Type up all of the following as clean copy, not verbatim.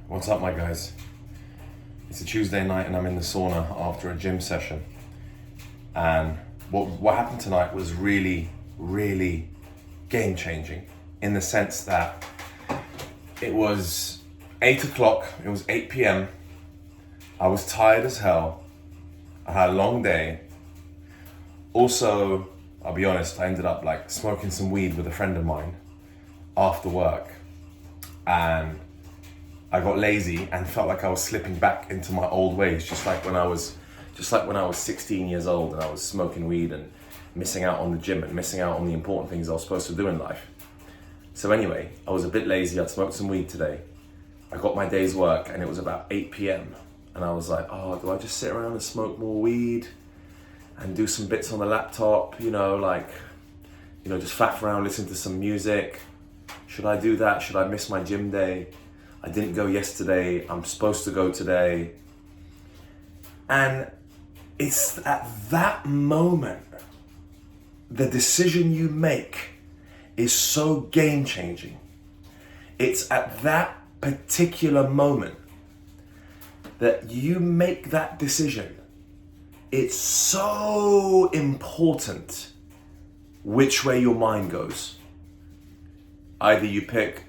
What's up, my guys? It's a Tuesday night and I'm in the sauna after a gym session. And what happened tonight was really, really game changing in the sense that it was 8 o'clock, it was 8 p.m. I was tired as hell. I had a long day. Also, I'll be honest, I ended up smoking some weed with a friend of mine after work. And I got lazy and felt like I was slipping back into my old ways, just like when I was 16 years old and I was smoking weed and missing out on the gym and missing out on the important things I was supposed to do in life. So anyway, I was a bit lazy. I'd smoked some weed today. I got my day's work and it was about 8 p.m. and I was like, oh, do I just sit around and smoke more weed and do some bits on the laptop, just faff around, listen to some music? Should I do that? Should I miss my gym day? I didn't go yesterday, I'm supposed to go today. And it's at that moment, the decision you make is so game changing. It's at that particular moment that you make that decision. It's so important which way your mind goes. Either you pick,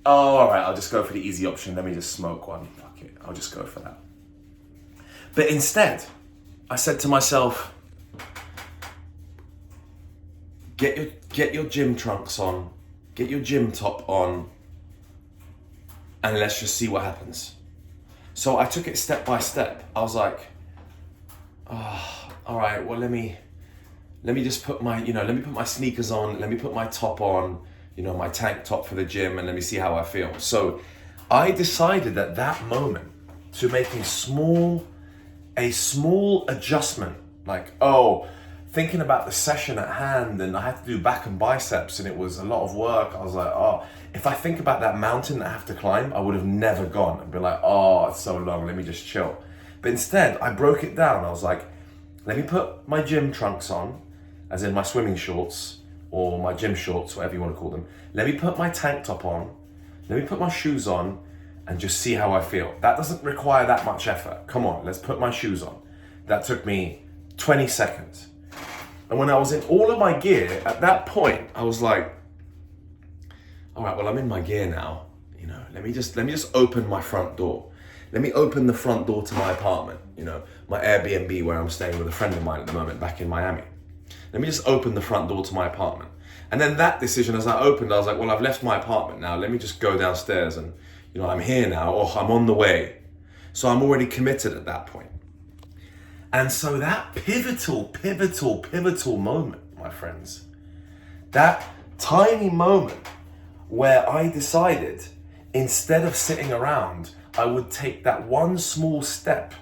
oh, all right, I'll just go for the easy option. Let me just smoke one. Fuck it, I'll just go for that. But instead, I said to myself, get your gym trunks on, get your gym top on, and let's just see what happens. So I took it step by step. I was like, oh, all right, well, let me just put my, let me put my sneakers on, let me put my top on, my tank top for the gym, and let me see how I feel. So I decided at that moment to make a small adjustment, thinking about the session at hand, and I had to do back and biceps and it was a lot of work. I was like, oh, if I think about that mountain that I have to climb, I would have never gone. I'd be like, oh, it's so long, let me just chill. But instead, I broke it down. I was like, let me put my gym trunks on, as in my swimming shorts, or my gym shorts, whatever you want to call them. Let me put my tank top on, let me put my shoes on, and just see how I feel. That doesn't require that much effort. Come on, let's put my shoes on. That took me 20 seconds. And when I was in all of my gear, at that point, I was like, all right, well, I'm in my gear now. Let me just open my front door. Let me open the front door to my apartment, my Airbnb where I'm staying with a friend of mine at the moment back in Miami. Let me just open the front door to my apartment. And then that decision, as I opened, I was like, well, I've left my apartment now. Let me just go downstairs and, I'm here now, or I'm on the way. So I'm already committed at that point. And so that pivotal moment, my friends, that tiny moment where I decided, instead of sitting around, I would take that one small step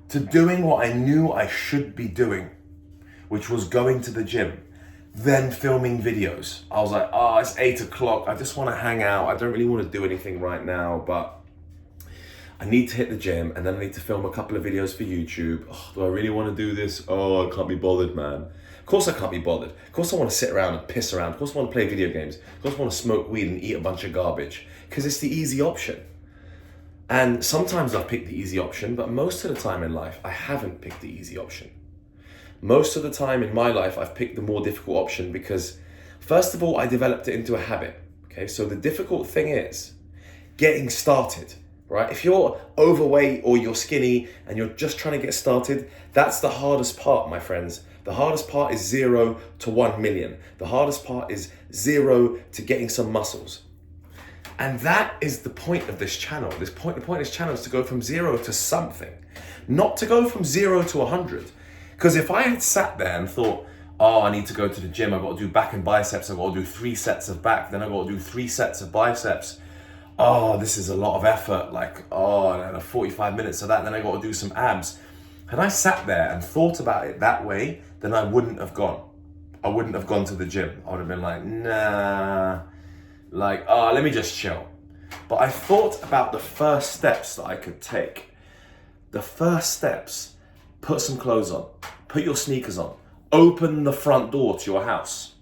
to doing what I knew I should be doing, which was going to the gym, then filming videos. I was like, oh, it's 8 o'clock. I just want to hang out. I don't really want to do anything right now, but I need to hit the gym and then I need to film a couple of videos for YouTube. Oh, do I really want to do this? Oh, I can't be bothered, man. Of course I can't be bothered. Of course I want to sit around and piss around. Of course I want to play video games. Of course I want to smoke weed and eat a bunch of garbage, because it's the easy option. And sometimes I've picked the easy option, but most of the time in life, I haven't picked the easy option. Most of the time in my life, I've picked the more difficult option because, first of all, I developed it into a habit. Okay, so the difficult thing is getting started, right? If you're overweight or you're skinny and you're just trying to get started, that's the hardest part, my friends. The hardest part is 0 to 1 million. The hardest part is 0 to getting some muscles. And that is the point of this channel. The point of this channel is to go from 0 to something, not to go from 0 to 100. Because if I had sat there and thought, oh, I need to go to the gym, I've got to do back and biceps, I've got to do 3 sets of back, then I've got to do 3 sets of biceps. Oh, this is a lot of effort, and 45 minutes of that, then I got to do some abs. Had I sat there and thought about it that way, then I wouldn't have gone. I wouldn't have gone to the gym. I would have been like, nah, let me just chill. But I thought about the first steps that I could take. The first steps: put some clothes on, put your sneakers on, open the front door to your house.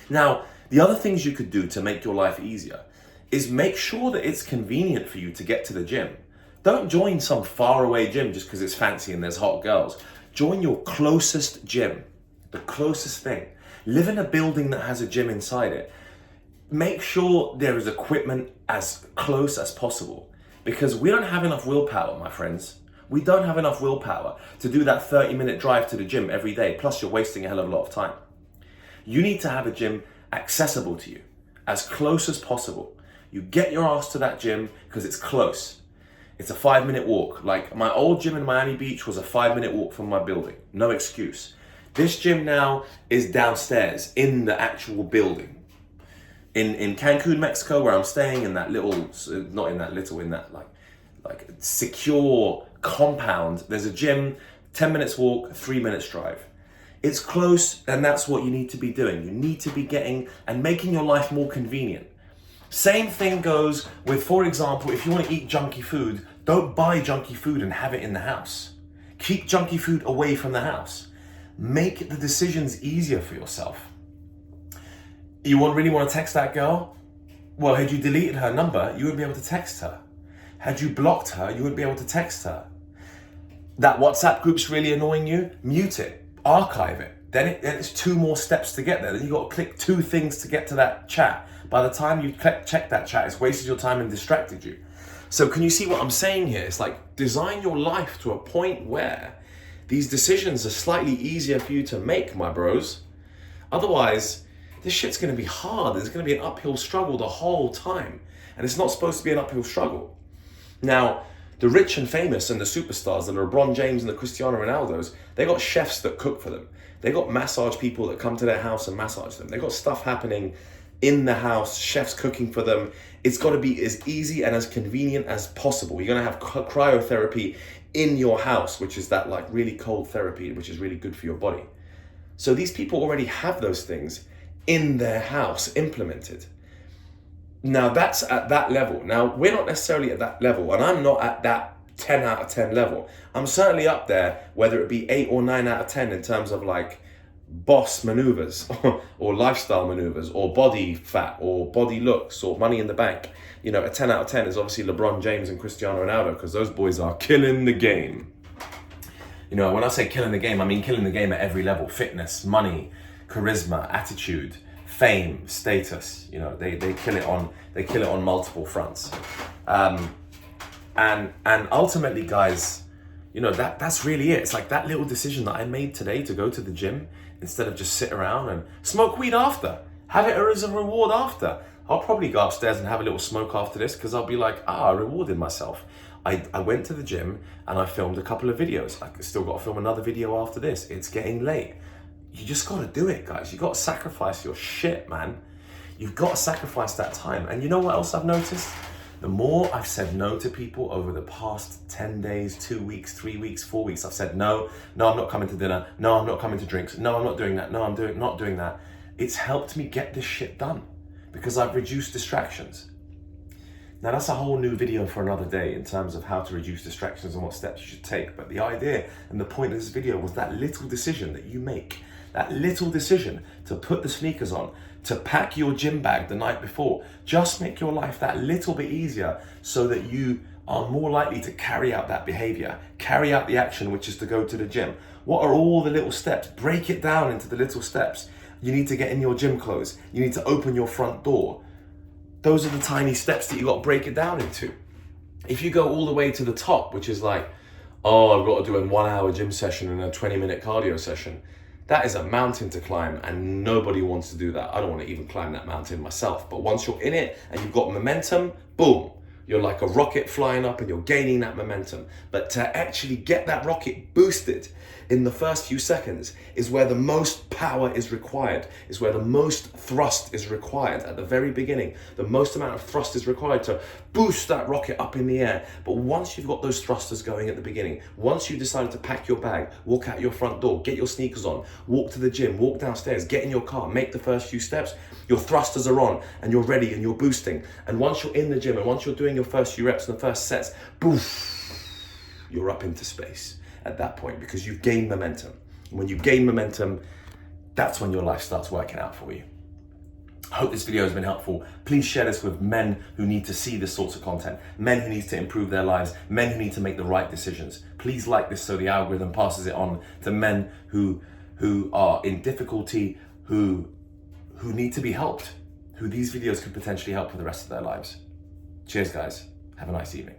Now, the other things you could do to make your life easier is make sure that it's convenient for you to get to the gym. Don't join some faraway gym just because it's fancy and there's hot girls. Join your closest gym, the closest thing. Live in a building that has a gym inside it. Make sure there is equipment as close as possible, because we don't have enough willpower, my friends. We don't have enough willpower to do that 30-minute drive to the gym every day, plus you're wasting a hell of a lot of time. You need to have a gym accessible to you, as close as possible. You get your ass to that gym because it's close. It's a 5-minute walk. Like my old gym in Miami Beach was a 5-minute walk from my building. No excuse. This gym now is downstairs in the actual building. In Cancun, Mexico, where I'm staying, in that little, not in that little, in that like secure compound, there's a gym, 10 minutes walk, 3 minutes drive. It's close, and that's what you need to be doing. You need to be getting and making your life more convenient. Same thing goes with, for example, if you want to eat junky food, don't buy junky food and have it in the house. Keep junky food away from the house. Make the decisions easier for yourself. You really want to text that girl? Well, had you deleted her number, you wouldn't be able to text her. Had you blocked her, you wouldn't be able to text her. That WhatsApp group's really annoying you? Mute it, archive it. Then it's 2 more steps to get there. Then you got to click 2 things to get to that chat. By the time you check that chat, it's wasted your time and distracted you. So can you see what I'm saying here? It's like design your life to a point where these decisions are slightly easier for you to make, my bros. Otherwise, this shit's gonna be hard. There's gonna be an uphill struggle the whole time. And it's not supposed to be an uphill struggle. Now, the rich and famous and the superstars, the LeBron James and the Cristiano Ronaldos, they got chefs that cook for them. They got massage people that come to their house and massage them. They got stuff happening in the house, chefs cooking for them. It's got to be as easy and as convenient as possible. You're going to have cryotherapy in your house, which is that like really cold therapy, which is really good for your body. So these people already have those things in their house implemented. Now that's at that level. Now we're not necessarily at that level, and I'm not at that 10 out of 10 level. I'm certainly up there, whether it be 8 or 9 out of 10 in terms of like boss maneuvers or lifestyle maneuvers or body fat or body looks or money in the bank. You know, a 10 out of 10 is obviously LeBron James and Cristiano Ronaldo, because those boys are killing the game. You know, when I say killing the game, I mean killing the game at every level: fitness, money, charisma, attitude, fame, status. You know, they kill it on multiple fronts. And ultimately, guys, you know, that's really it. It's like that little decision that I made today to go to the gym instead of just sit around and smoke weed after. Have it as a reward after. I'll probably go upstairs and have a little smoke after this, because I'll be like, I rewarded myself. I went to the gym and I filmed a couple of videos. I still got to film another video after this. It's getting late. You just got to do it, guys. You got to sacrifice your shit, man. You've got to sacrifice that time. And you know what else I've noticed? The more I've said no to people over the past 10 days, 2 weeks, 3 weeks, 4 weeks, I've said no, I'm not coming to dinner. No, I'm not coming to drinks. No, I'm not doing that. No, I'm not doing that. It's helped me get this shit done because I've reduced distractions. Now that's a whole new video for another day in terms of how to reduce distractions and what steps you should take. But the idea and the point of this video was that little decision that you make, that little decision to put the sneakers on, to pack your gym bag the night before, just make your life that little bit easier so that you are more likely to carry out that behavior, carry out the action, which is to go to the gym. What are all the little steps? Break it down into the little steps. You need to get in your gym clothes. You need to open your front door. Those are the tiny steps that you got to break it down into. If you go all the way to the top, which is like, oh, I've got to do a 1 hour gym session and a 20-minute cardio session, that is a mountain to climb, and nobody wants to do that. I don't want to even climb that mountain myself. But once you're in it and you've got momentum, boom, you're like a rocket flying up and you're gaining that momentum. But to actually get that rocket boosted in the first few seconds is where the most power is required, is where the most thrust is required at the very beginning. The most amount of thrust is required to boost that rocket up in the air. But once you've got those thrusters going at the beginning, once you decided to pack your bag, walk out your front door, get your sneakers on, walk to the gym, walk downstairs, get in your car, make the first few steps, your thrusters are on and you're ready and you're boosting. And once you're in the gym and once you're doing your first few reps and the first sets, boof, you're up into space at that point because you've gained momentum. And when you gain momentum, that's when your life starts working out for you. I hope this video has been helpful. Please share this with men who need to see this sorts of content, men who need to improve their lives, men who need to make the right decisions. Please like this so the algorithm passes it on to men who are in difficulty, who need to be helped, who these videos could potentially help for the rest of their lives. Cheers, guys. Have a nice evening.